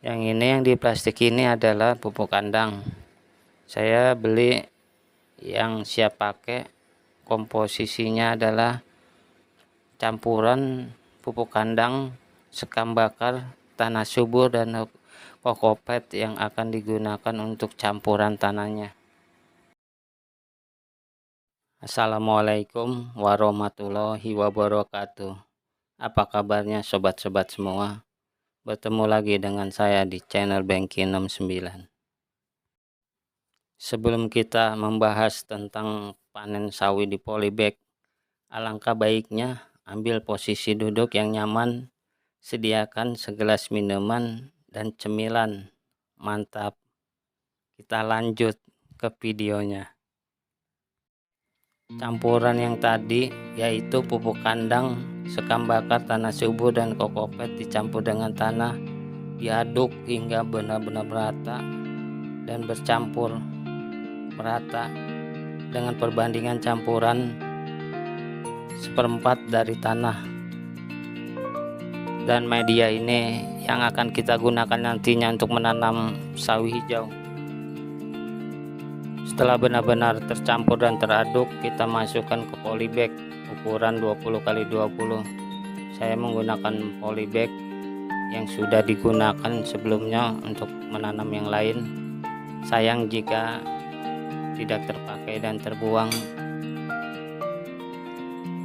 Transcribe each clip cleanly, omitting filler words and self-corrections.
Yang ini yang di plastik ini adalah pupuk kandang. Saya beli yang siap pakai. Komposisinya adalah campuran pupuk kandang, sekam bakar, tanah subur, dan kokopet yang akan digunakan untuk campuran tanahnya. Assalamualaikum warahmatullahi wabarakatuh. Apa kabarnya sobat-sobat semua? Bertemu lagi dengan saya di channel Bengki 69. Sebelum kita membahas tentang panen sawi di polybag, alangkah baiknya ambil posisi duduk yang nyaman, sediakan segelas minuman dan cemilan. Mantap. Kita lanjut ke videonya. Campuran yang tadi yaitu pupuk kandang, sekam bakar, tanah subur, dan kokopet dicampur dengan tanah, diaduk hingga benar-benar merata dan bercampur merata dengan perbandingan campuran 1/4 dari tanah. Dan media ini yang akan kita gunakan nantinya untuk menanam sawi hijau. Setelah benar-benar tercampur dan teraduk, kita masukkan ke polybag ukuran 20x20. Saya menggunakan polybag yang sudah digunakan sebelumnya untuk menanam yang lain. Sayang jika tidak terpakai dan terbuang.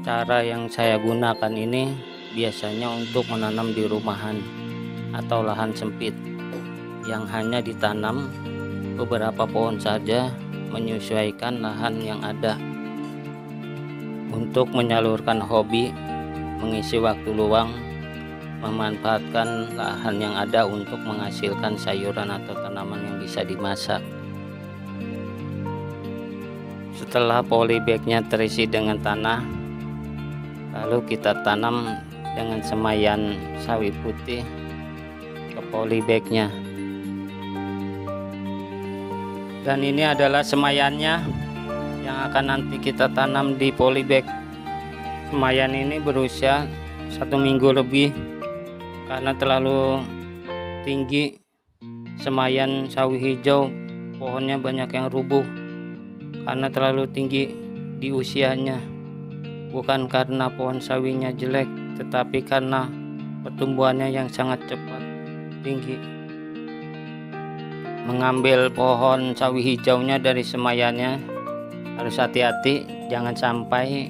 Cara yang saya gunakan ini biasanya untuk menanam di rumahan atau lahan sempit yang hanya ditanam beberapa pohon saja, menyesuaikan lahan yang ada. Untuk menyalurkan hobi, mengisi waktu luang, memanfaatkan lahan yang ada untuk menghasilkan sayuran atau tanaman yang bisa dimasak. Setelah polybagnya terisi dengan tanah, lalu kita tanam dengan semaian sawi putih ke polybagnya. Dan ini adalah semaiannya yang akan nanti kita tanam di polybag. Semaian ini berusia 1 minggu lebih karena terlalu tinggi. Semaian sawi hijau pohonnya banyak yang rubuh karena terlalu tinggi di usianya. Bukan karena pohon sawinya jelek, tetapi karena pertumbuhannya yang sangat cepat tinggi. Mengambil pohon sawi hijaunya dari semaiannya harus hati-hati, jangan sampai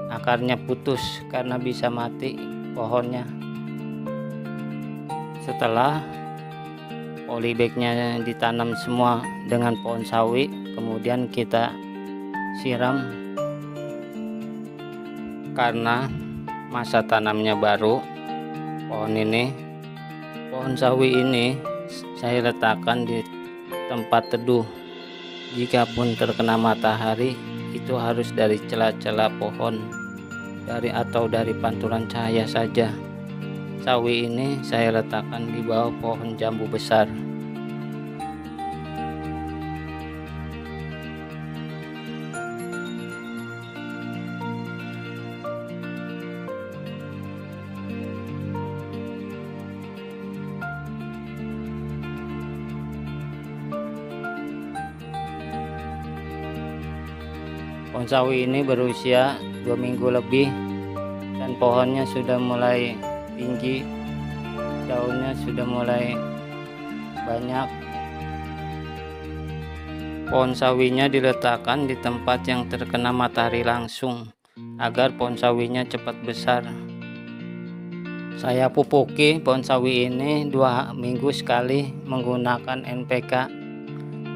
akarnya putus karena bisa mati pohonnya. Setelah polybagnya ditanam semua dengan pohon sawi, kemudian kita siram karena masa tanamnya baru. Pohon sawi ini saya letakkan di tempat teduh. Jikapun terkena matahari, itu harus dari celah-celah pohon, dari pantulan cahaya saja. Sawi ini saya letakkan di bawah pohon jambu besar. Pohon sawi ini berusia 2 minggu lebih dan pohonnya sudah mulai tinggi, daunnya sudah mulai banyak. Pohon sawinya diletakkan di tempat yang terkena matahari langsung agar pohon sawinya cepat besar. Saya pupuki pohon sawi ini 2 minggu sekali menggunakan NPK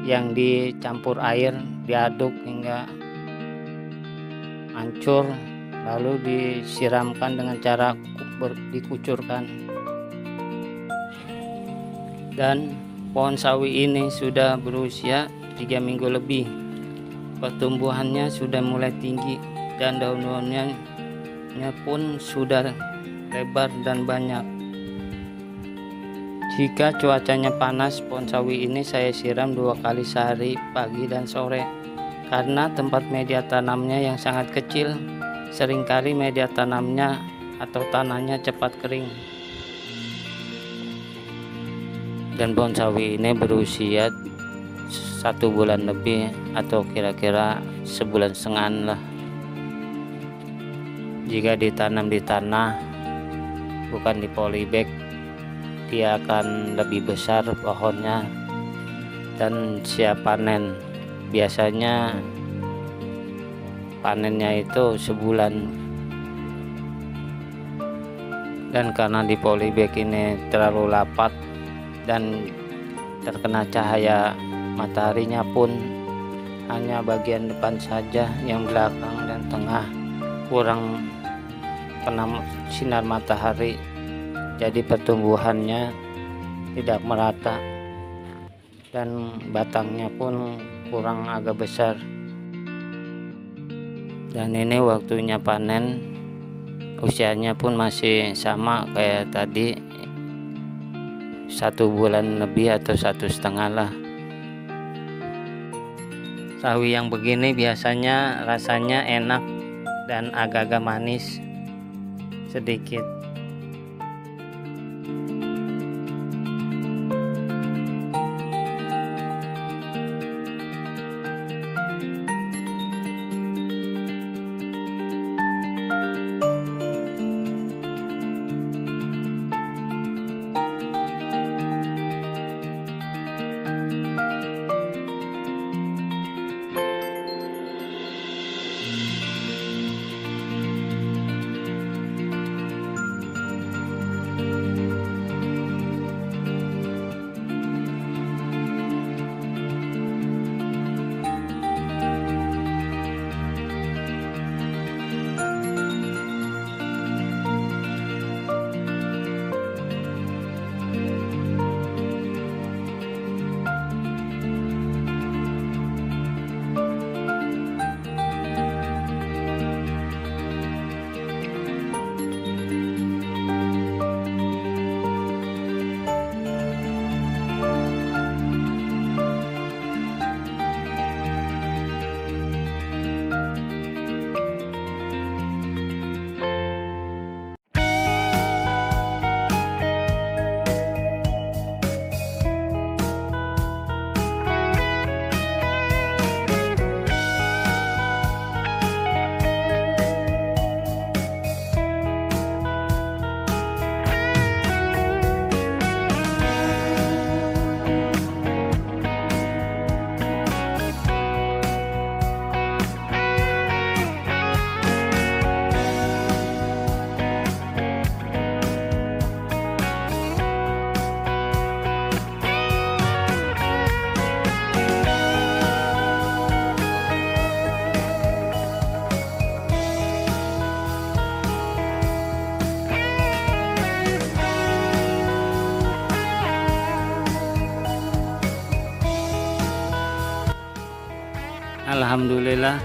yang dicampur air, diaduk hingga hancur, lalu disiramkan dengan cara dikucurkan. Dan pohon sawi ini sudah berusia 3 minggu lebih. Pertumbuhannya sudah mulai tinggi dan daun-daunnya pun sudah lebar dan banyak. Jika cuacanya panas, pohon sawi ini saya siram 2 kali sehari, pagi dan sore. Karena tempat media tanamnya yang sangat kecil, seringkali media tanamnya atau tanahnya cepat kering. Dan pohon sawi ini berusia 1 bulan lebih atau kira-kira sebulan setengah lah. Jika ditanam di tanah bukan di polybag, dia akan lebih besar pohonnya dan siap panen. Biasanya panennya itu sebulan. Dan karena di polybag ini terlalu rapat dan terkena cahaya mataharinya pun hanya bagian depan saja, yang belakang dan tengah kurang kena sinar matahari, jadi pertumbuhannya tidak merata dan batangnya pun kurang agak besar. Dan ini waktunya panen, usianya pun masih sama kayak tadi, 1 bulan lebih atau 1,5 lah. Sawi yang begini biasanya rasanya enak dan agak-agak manis sedikit. Alhamdulillah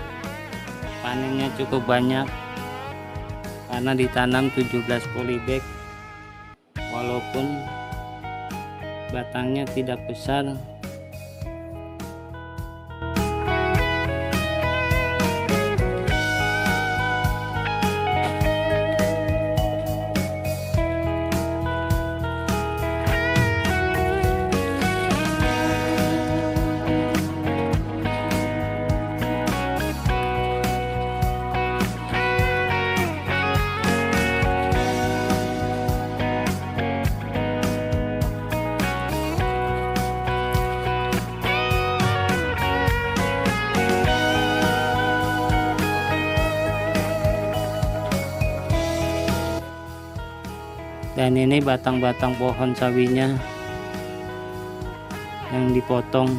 panennya cukup banyak karena ditanam 17 polybag. Walaupun batangnya tidak besar, dan ini batang-batang pohon sawinya yang dipotong.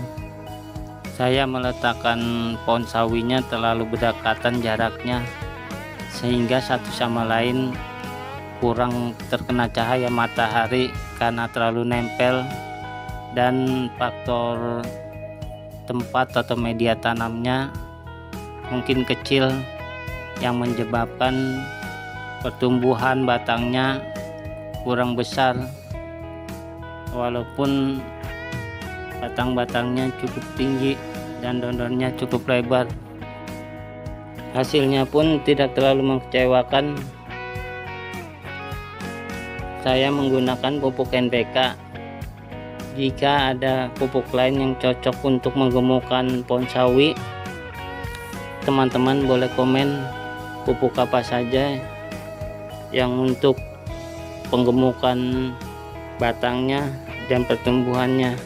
Saya meletakkan pohon sawinya terlalu berdekatan jaraknya sehingga satu sama lain kurang terkena cahaya matahari karena terlalu nempel, dan faktor tempat atau media tanamnya mungkin kecil yang menyebabkan pertumbuhan batangnya kurang besar. walaupun batang-batangnya cukup tinggi dan daun-daunnya cukup lebar. Hasilnya pun tidak terlalu mengecewakan. Saya menggunakan pupuk NPK. Jika ada pupuk lain yang cocok untuk menggemukkan pohon sawi, teman-teman boleh komen pupuk apa saja yang untuk penggemukan batangnya dan pertumbuhannya.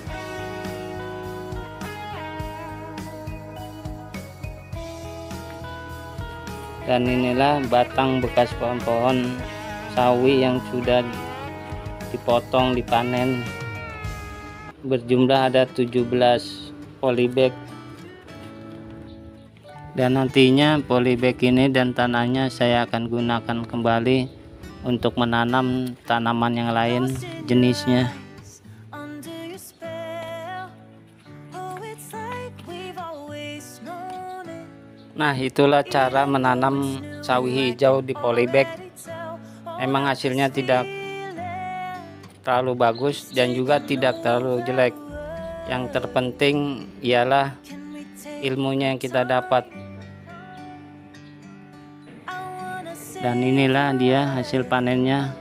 Dan inilah batang bekas pohon-pohon sawi yang sudah dipotong, dipanen. Berjumlah ada 17 polybag. Dan nantinya polybag ini dan tanahnya saya akan gunakan kembali untuk menanam tanaman yang lain jenisnya. Nah, itulah cara menanam sawi hijau di polybag. Emang hasilnya tidak terlalu bagus dan juga tidak terlalu jelek. Yang terpenting ialah ilmunya yang kita dapat. Dan inilah dia hasil panennya.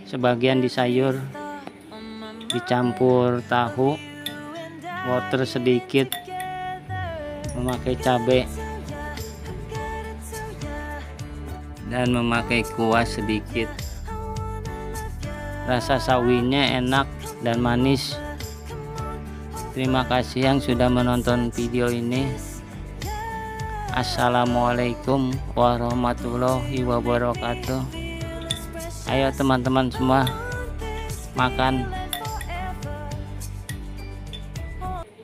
Sebagian disayur, dicampur tahu, wortel sedikit, memakai cabai, dan memakai kuah sedikit. Rasa sawinya enak dan manis. Terima kasih yang sudah menonton video ini. Assalamualaikum warahmatullahi wabarakatuh. Ayo teman-teman semua, makan.